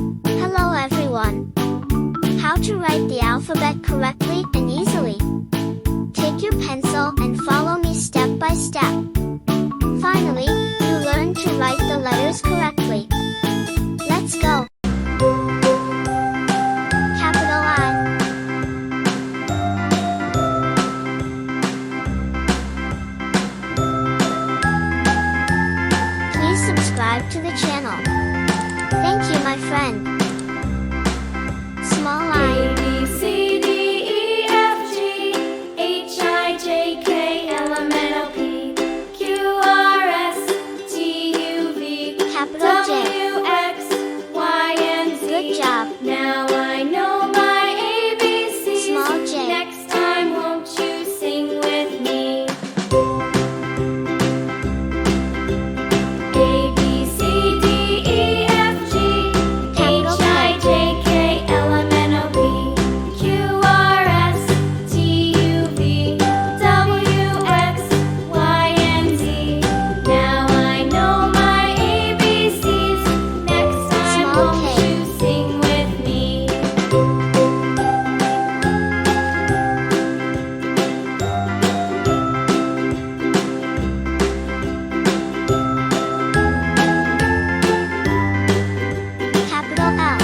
Hello everyone! How to write the alphabet correctly and easily. Take your pencil and follow me step by step. Finally, you learn to write the letters correctly. Let's go! Capital I. Please subscribe to the channel. Thank you, my friend. Small I. A, B, C, D, E, F, G, H, I, J, K, L, M, N, O, P, Q, R, S, T, U, V, Capital J. W, X, Y, and Z. Good job. Now I know my ABCs. Small J. Next time, won't you sing with me? A, B, C, D, E, F, G, Capital H, I, J, K, L, M, N, O, P, Q, R, S, T, U, V, W, X, Y, and Z. Now I know my ABCs. Next time, Small won't K. you sing with me? Capital L.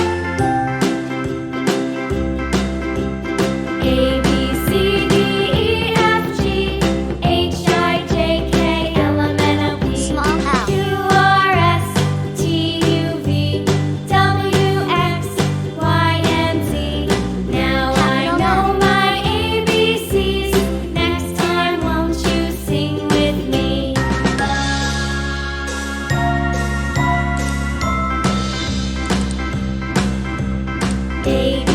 A, B, C, D, E, F, G, H, I, J, K, L, M, N, O, P, Small L. Q, R, S, T, U, V, W, X, Y, and Z. Now I Capital know M. my ABCs. Next time, won't you sing with me? A, B,